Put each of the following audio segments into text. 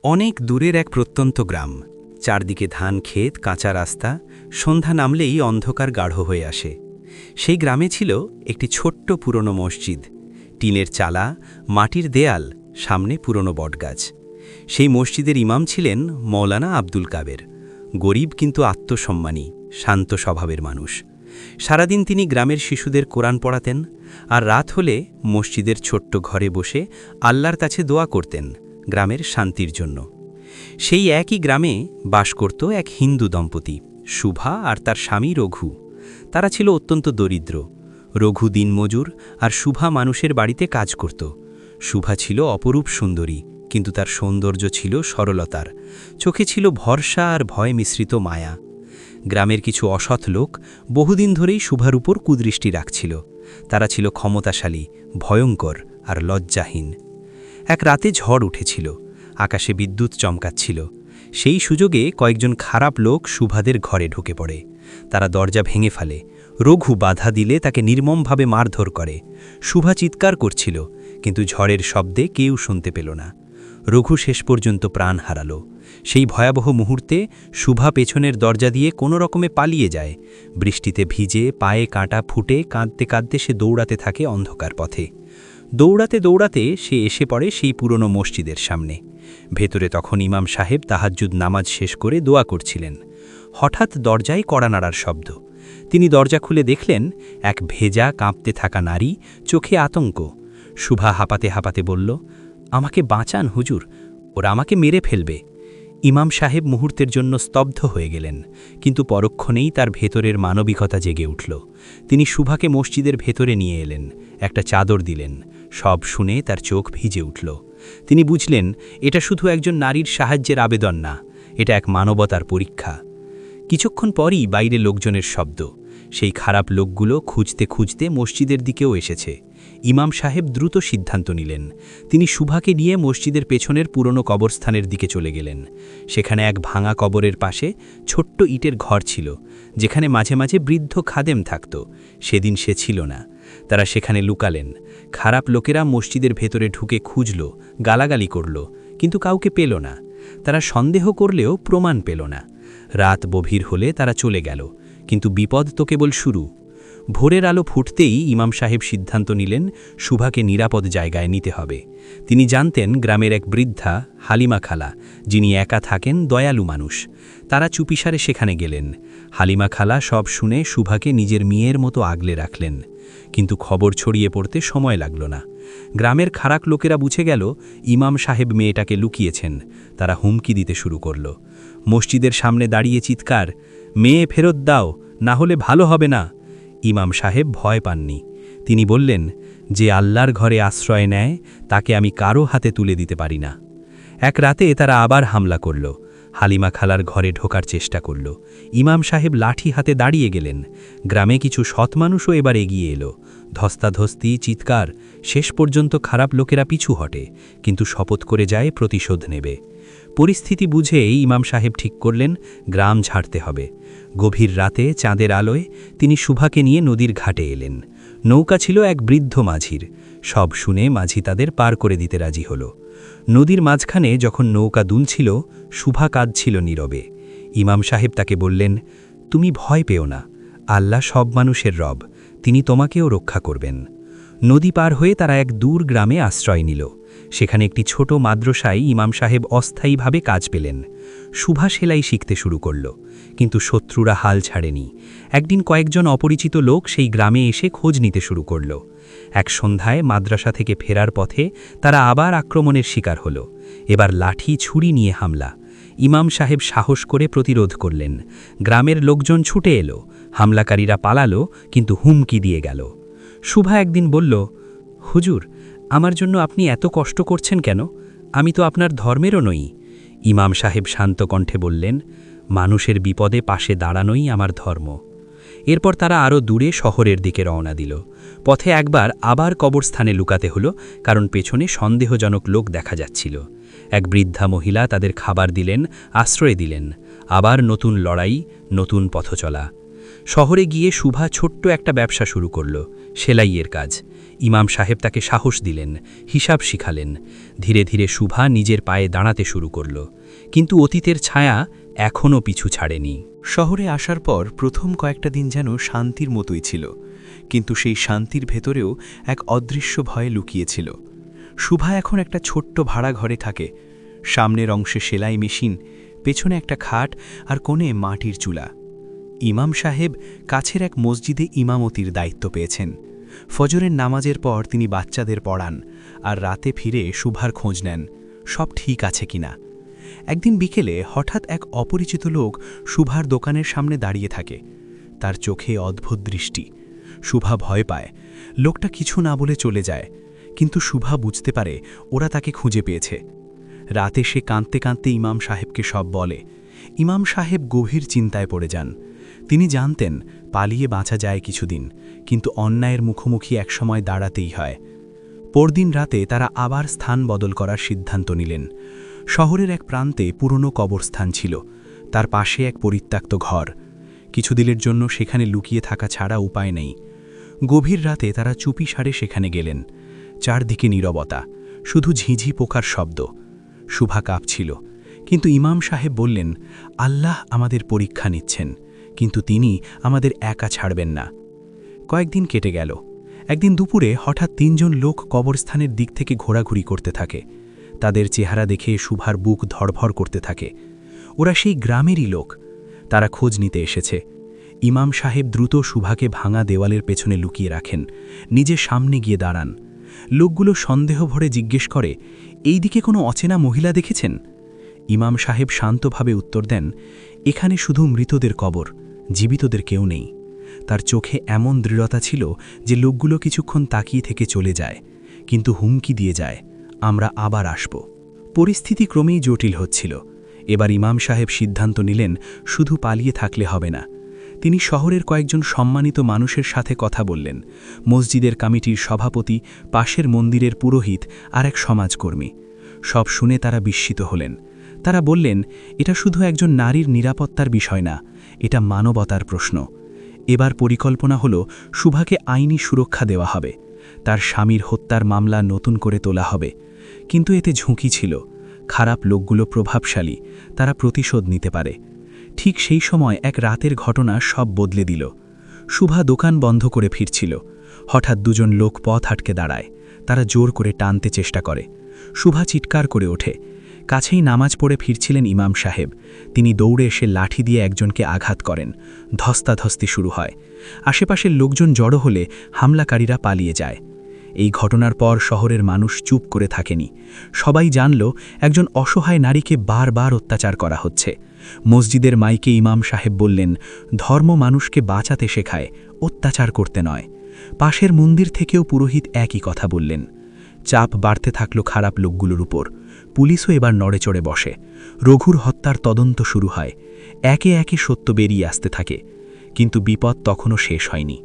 অনেক দূরের এক প্রত্যন্ত গ্রাম, চারদিকে ধান ক্ষেত, কাঁচা রাস্তা। সন্ধ্যা নামলেই অন্ধকার গাঢ় হয়ে আসে। সেই গ্রামে ছিল একটি ছোট্ট পুরনো মসজিদ, টিনের চালা, মাটির দেয়াল, সামনে পুরনো বটগাছ। সেই মসজিদের ইমাম ছিলেন মৌলানা আব্দুল কাদের, গরিব কিন্তু আত্মসম্মানী, শান্ত স্বভাবের মানুষ। সারাদিন তিনি গ্রামের শিশুদের কোরআন পড়াতেন, আর রাত হলে মসজিদের ছোট্ট ঘরে বসে আল্লাহর কাছে দোয়া করতেন গ্রামের শান্তির জন্য। সেই একই গ্রামে বাস করত এক হিন্দু দম্পতি, শুভা আর তার স্বামী রঘু। তারা ছিল অত্যন্ত দরিদ্র। রঘু দিনমজুর আর শুভা মানুষের বাড়িতে কাজ করত। শুভা ছিল অপরূপ সুন্দরী, কিন্তু তার সৌন্দর্য ছিল সরলতার। চোখে ছিল ভরসা আর ভয় মিশ্রিত মায়া। গ্রামের কিছু অসৎ লোক বহুদিন ধরেই শুভার উপর কুদৃষ্টি রাখছিল। তারা ছিল ক্ষমতাশালী, ভয়ঙ্কর আর লজ্জাহীন। এক রাতে ঝড় উঠেছিল, আকাশে বিদ্যুৎ চমকাচ্ছিল। সেই সুযোগে কয়েকজন খারাপ লোক শুভাদের ঘরে ঢুকে পড়ে। তারা দরজা ভেঙে ফেলে। রঘু বাধা দিলে তাকে নির্মমভাবে মারধর করে। শুভা চিৎকার করছিল, কিন্তু ঝড়ের শব্দে কেউ শুনতে পেল না। রঘু শেষ পর্যন্ত প্রাণ হারালো। সেই ভয়াবহ মুহূর্তে শুভা পেছনের দরজা দিয়ে কোনো রকমে পালিয়ে যায়। বৃষ্টিতে ভিজে, পায়ে কাঁটা ফুটে, কাঁদতে কাঁদতে সে দৌড়াতে থাকে অন্ধকার পথে। দৌড়াতে দৌড়াতে সে এসে পড়ে সেই পুরনো মসজিদের সামনে। ভেতরে তখন ইমাম সাহেব তাহাজ্জুদ নামাজ শেষ করে দোয়া করছিলেন। হঠাৎ দরজায় কড়া নাড়ার শব্দ। তিনি দরজা খুলে দেখলেন এক ভেজা, কাঁপতে থাকা নারী, চোখে আতঙ্ক। শুভা হাঁপাতে হাঁপাতে বলল, আমাকে বাঁচান হুজুর, ওরা আমাকে মেরে ফেলবে। ইমাম সাহেব মুহূর্তের জন্য স্তব্ধ হয়ে গেলেন, কিন্তু পরক্ষণেই তার ভেতরের মানবিকতা জেগে উঠল। তিনি শুভাকে মসজিদের ভেতরে নিয়ে এলেন, একটা চাদর দিলেন। সব শুনে তার চোখ ভিজে উঠল। তিনি বুঝলেন এটা শুধু একজন নারীর সাহায্যের আবেদন না, এটা এক মানবতার পরীক্ষা। কিছুক্ষণ পরই বাইরে লোকজনের শব্দ। সেই খারাপ লোকগুলো খুঁজতে খুঁজতে মসজিদের দিকেও এসেছে। ইমাম সাহেব দ্রুত সিদ্ধান্ত নিলেন। তিনি শুভাকে নিয়ে মসজিদের পেছনের পুরনো কবরস্থানের দিকে চলে গেলেন। সেখানে এক ভাঙা কবরের পাশে ছোট্ট ইটের ঘর ছিল, যেখানে মাঝে মাঝে বৃদ্ধ খাদেম থাকত। সেদিন সে ছিল না। তারা সেখানে লুকালেন। খারাপ লোকেরা মসজিদের ভেতরে ঢুকে খুঁজল, গালাগালি করল, কিন্তু কাউকে পেল না। তারা সন্দেহ করলেও প্রমাণ পেল না। রাত গভীর হলে তারা চলে গেল, কিন্তু বিপদ তো কেবল শুরু। ভোরের আলো ফুটতেই ইমাম সাহেব সিদ্ধান্ত নিলেন শুভাকে নিরাপদ জায়গায় নিতে হবে। তিনি জানতেন গ্রামের এক বৃদ্ধা, হালিমা খালা, যিনি একা থাকেন, দয়ালু মানুষ। তারা চুপিসারে সেখানে গেলেন। হালিমা খালা সব শুনে শুভাকে নিজের মেয়ের মতো আগলে রাখলেন। কিন্তু খবর ছড়িয়ে পড়তে সময় লাগল না। গ্রামের খারাপ লোকেরা বুঝে গেল ইমাম সাহেব মেয়েটাকে লুকিয়েছেন। তারা হুমকি দিতে শুরু করল। মসজিদের সামনে দাঁড়িয়ে চিৎকার, মেয়ে ফেরত দাও, না হলে ভালো হবে না। ইমাম সাহেব ভয় পাননি। তিনি বললেন, যে আল্লাহর ঘরে আশ্রয় নেয় তাকে আমি কারো হাতে তুলে দিতে পারি না। এক রাতে তারা আবার হামলা করল। হালিমা খালার ঘরে ঢোকার চেষ্টা করল। ইমাম সাহেব লাঠি হাতে দাঁড়িয়ে গেলেন। গ্রামে কিছু সৎ মানুষও এবার এগিয়ে এলো। ধস্তাধস্তি, চিৎকার, শেষ পর্যন্ত খারাপ লোকেরা পিছু হটে, কিন্তু শপথ করে যায় প্রতিশোধ নেবে। পরিস্থিতি বুঝেই ইমাম সাহেব ঠিক করলেন গ্রাম ছাড়তে হবে। গভীর রাতে চাঁদের আলোয় তিনি শুভাকে নিয়ে নদীর ঘাটে এলেন। নৌকা ছিল এক বৃদ্ধ মাঝির। সব শুনে মাঝি তাদের পার করে দিতে রাজি হল। নদীর মাঝখানে যখন নৌকা দুলছিল, শুভা কাঁদছিল নীরবে। ইমাম সাহেব তাকে বললেন, তুমি ভয় পেও না, আল্লাহ সব মানুষের রব, তিনি তোমাকেও রক্ষা করবেন। নদী পার হয়ে তারা এক দূর গ্রামে আশ্রয় নিল। সেখানে একটি ছোট মাদ্রাসায় ইমাম সাহেব অস্থায়ীভাবে কাজ পেলেন। শুভা সেলাই শিখতে শুরু করল, কিন্তু শত্রুরা হাল ছাড়েনি। একদিন কয়েকজন অপরিচিত লোক সেই গ্রামে এসে খোঁজ নিতে শুরু করল। এক সন্ধ্যায় মাদ্রাসা থেকে ফেরার পথে তারা আবার আক্রমণের শিকার হল। এবার লাঠি, ছুরি নিয়ে হামলা। ইমাম সাহেব সাহস করে প্রতিরোধ করলেন। গ্রামের লোকজন ছুটে এলো। হামলাকারীরা পালালো, কিন্তু হুমকি দিয়ে গেল। শুভা একদিন বলল, হুজুর, আমার জন্য আপনি এত কষ্ট করছেন কেন? আমি তো আপনার ধর্মেরও নই। ইমাম সাহেব শান্ত কণ্ঠে বললেন, মানুষের বিপদে পাশে দাঁড়ানোই আমার ধর্ম। এরপর তারা আরও দূরে শহরের দিকে রওনা দিল। পথে একবার আবার কবরস্থানে লুকাতে হলো, কারণ পেছনে সন্দেহজনক লোক দেখা যাচ্ছিল। এক বৃদ্ধা মহিলা তাদের খাবার দিলেন, আশ্রয় দিলেন। আবার নতুন লড়াই, নতুন পথচলা। শহরে গিয়ে শুভা ছোট্ট একটা ব্যবসা শুরু করল, সেলাইয়ের কাজ। ইমাম সাহেব তাকে সাহস দিলেন, হিসাব শিখালেন। ধীরে ধীরে শুভা নিজের পায়ে দাঁড়াতে শুরু করল, কিন্তু অতীতের ছায়া এখনও পিছু ছাড়েনি। শহরে আসার পর প্রথম কয়েকটা দিন যেন শান্তির মতোই ছিল, কিন্তু সেই শান্তির ভেতরেও এক অদৃশ্য ভয়ে লুকিয়েছিল। শুভা এখন একটা ছোট্ট ভাড়া ঘরে থাকে। সামনের অংশে সেলাই মেশিন, পেছনে একটা খাট আর কোণে মাটির চুলা। ইমাম সাহেব কাছের এক মসজিদে ইমামতির দায়িত্ব পেয়েছেন। ফজরের নামাজের পর তিনি বাচ্চাদের পড়ান, আর রাতে ফিরে শুভার খোঁজ নেন সব ঠিক আছে কিনা। একদিন বিকেলে হঠাৎ এক অপরিচিত লোক শুভার দোকানের সামনে দাঁড়িয়ে থাকে। তার চোখে অদ্ভুত দৃষ্টি। শুভা ভয় পায়। লোকটা কিছু না বলে চলে যায়, কিন্তু শুভা বুঝতে পারে ওরা তাকে খুঁজে পেয়েছে। রাতে সে কাঁদতে কাঁদতে ইমাম সাহেবকে সব বলে। ইমাম সাহেব গভীর চিন্তায় পড়ে যান। তিনি জানতেন পালিয়ে বাঁচা যায় কিছুদিন, কিন্তু অন্যায়ের মুখোমুখি একসময় দাঁড়াতেই হয়। পরদিন রাতে তারা আবার স্থান বদল করার সিদ্ধান্ত নিলেন। শহরের এক প্রান্তে পুরনো কবরস্থান ছিল, তার পাশে এক পরিত্যক্ত ঘর। কিছুদিনের জন্য সেখানে লুকিয়ে থাকা ছাড়া উপায় নেই। গভীর রাতে তারা চুপি সারে সেখানে গেলেন। চারদিকে নীরবতা, শুধু ঝিঝি পোকার শব্দ। শুভা কাঁপছিল, কিন্তু ইমাম সাহেব বললেন, আল্লাহ আমাদের পরীক্ষা নিচ্ছেন, কিন্তু তিনি আমাদের একা ছাড়বেন না। কয়েকদিন কেটে গেল। একদিন দুপুরে হঠাৎ 3 জন লোক কবরস্থানের দিক থেকে ঘোরাঘুরি করতে থাকে। তাদের চেহারা দেখে শুভার বুক ধড়ফড় করতে থাকে। ওরা সেই গ্রামেরই লোক। তারা খোঁজ নিতে এসেছে। ইমাম সাহেব দ্রুত শুভাকে ভাঙা দেওয়ালের পেছনে লুকিয়ে রাখেন, নিজের সামনে গিয়ে দাঁড়ান। লোকগুলো সন্দেহ ভরে জিজ্ঞেস করে, এই দিকে কোনো অচেনা মহিলা দেখেছেন? ইমাম সাহেব শান্তভাবে উত্তর দেন, এখানে শুধু মৃতদের কবর, জীবিতদের কেউ নেই। তার চোখে এমন দৃঢ়তা ছিল যে লোকগুলো কিছুক্ষণ তাকিয়ে থেকে চলে যায়, কিন্তু হুমকি দিয়ে যায়, আমরা আবার আসব। পরিস্থিতি ক্রমেই জটিল হচ্ছিল। এবার ইমাম সাহেব সিদ্ধান্ত নিলেন শুধু পালিয়ে থাকলে হবে না। তিনি শহরের কয়েকজন সম্মানিত মানুষের সাথে কথা বললেন, মসজিদের কমিটির সভাপতি, পাশের মন্দিরের পুরোহিত আর এক সমাজকর্মী। সব শুনে তারা বিস্মিত হলেন। তারা বললেন, এটা শুধু একজন নারীর নিরাপত্তার বিষয় না, এটা মানবতার প্রশ্ন। এবার পরিকল্পনা হলো শুভাকে আইনি সুরক্ষা দেওয়া হবে। তার স্বামীর হত্যার মামলা নতুন করে তোলা হবে। কিন্তু এতে ঝুঁকি ছিল। খারাপ লোকগুলো প্রভাবশালী, তারা প্রতিশোধ নিতে পারে। ঠিক সেই সময় এক রাতের ঘটনা সব বদলে দিল। শুভা দোকান বন্ধ করে ফিরছিল। হঠাৎ 2 জন লোক পথ আটকে দাঁড়ায়। তারা জোর করে টানতে চেষ্টা করে। শুভা চিৎকার করে ওঠে। কাছেই নামাজ পড়ে ফিরছিলেন ইমাম সাহেব। তিনি দৌড়ে এসে লাঠি দিয়ে একজনকে আঘাত করেন। ধস্তাধস্তি শুরু হয়। আশেপাশের লোকজন জড়ো হলে হামলাকারীরা পালিয়ে যায়। এই ঘটনার পর শহরের মানুষ চুপ করে থাকেনি। সবাই জানল একজন অসহায় নারীকে বারবার অত্যাচার করা হচ্ছে। মসজিদের মাইকে ইমাম সাহেব বললেন, ধর্ম মানুষকে বাঁচাতে শেখায়, অত্যাচার করতে নয়। পাশের মন্দির থেকেও পুরোহিত একই কথা বললেন। চাপ বাড়তে থাকল খারাপ লোকগুলোর উপর। পুলিশও এবার নড়েচড়ে বসে। রঘুর হত্যার তদন্ত শুরু হয়। একে একে সত্য বেরিয়ে আসতে থাকে। কিন্তু বিপদ তখনও শেষ হয়নি।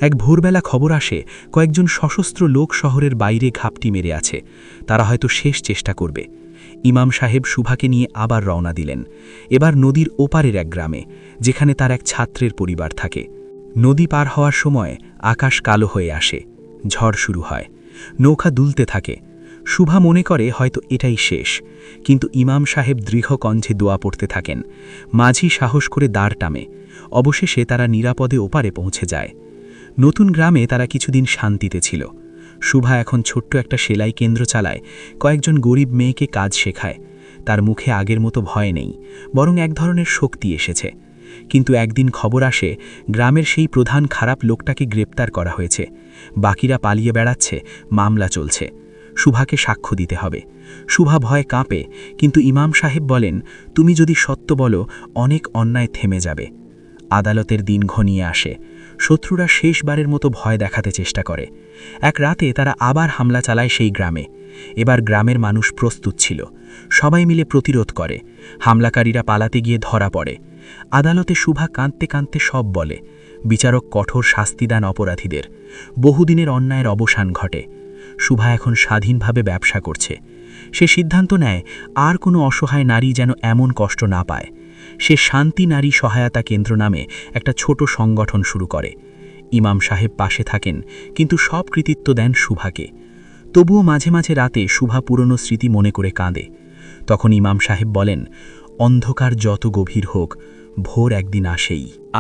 এক ভোরবেলা খবর আসে কয়েকজন সশস্ত্র লোক শহরের বাইরে ঘাপটি মেরে আছে। তারা হয়তো শেষ চেষ্টা করবে। ইমাম সাহেব শুভাকে নিয়ে আবার রওনা দিলেন। এবার নদীর ওপারের এক গ্রামে, যেখানে তার এক ছাত্রের পরিবার থাকে। নদী পার হওয়ার সময় আকাশ কালো হয়ে আসে। ঝড় শুরু হয়। নৌকা দুলতে থাকে। শুভা মনে করে হয়তো এটাই শেষ, কিন্তু ইমাম সাহেব দৃঢ় কণ্ঠে দোয়া পড়তে থাকেন। মাঝি সাহস করে দাঁড় টামে। অবশেষে তারা নিরাপদে ওপারে পৌঁছে যায়। নতুন গ্রামে তারা কিছুদিন শান্তিতে ছিল। শুভা এখন ছোট্ট একটা সেলাই কেন্দ্র চালায়, কয়েকজন গরিব মেয়েকে কাজ শেখায়। তার মুখে আগের মতো ভয় নেই, বরং এক ধরনের শক্তি এসেছে। কিন্তু একদিন খবর আসে গ্রামের সেই প্রধান খারাপ লোকটাকে গ্রেপ্তার করা হয়েছে। বাকিরা পালিয়ে বেড়াচ্ছে, মামলা চলছে। শুভাকে সাক্ষ্য দিতে হবে। শুভা ভয়ে কাঁপে, কিন্তু ইমাম সাহেব বলেন, তুমি যদি সত্য বলো অনেক অন্যায় থেমে যাবে। আদালতের দিন ঘনিয়ে আসে। শত্রুরা শেষবারের মতো ভয় দেখাতে চেষ্টা করে। এক রাতে তারা আবার হামলা চালায় সেই গ্রামে। এবার গ্রামের মানুষ প্রস্তুত ছিল। সবাই মিলে প্রতিরোধ করে। হামলাকারীরা পালাতে গিয়ে ধরা পড়ে। আদালতে শুভা কাঁদতে কাঁদতে সব বলে। বিচারক কঠোর শাস্তি দেন অপরাধীদের। বহুদিনের অন্যায়ের অবসান ঘটে। শুভা এখন স্বাধীনভাবে ব্যবসা করছে। সে সিদ্ধান্ত নেয় আর কোনো অসহায় নারী যেন এমন কষ্ট না পায়। সে শান্তি নারী সহায়তা কেন্দ্র নামে একটা ছোট সংগঠন শুরু করে। ইমাম সাহেব পাশে থাকেন, কিন্তু সব কৃতিত্ব দেন শুভাকে। তবুও মাঝে মাঝে রাতে শুভা পুরনো স্মৃতি মনে করে কাঁদে। তখন ইমাম সাহেব বলেন, অন্ধকার যত গভীর হোক, ভোর একদিন আসেই।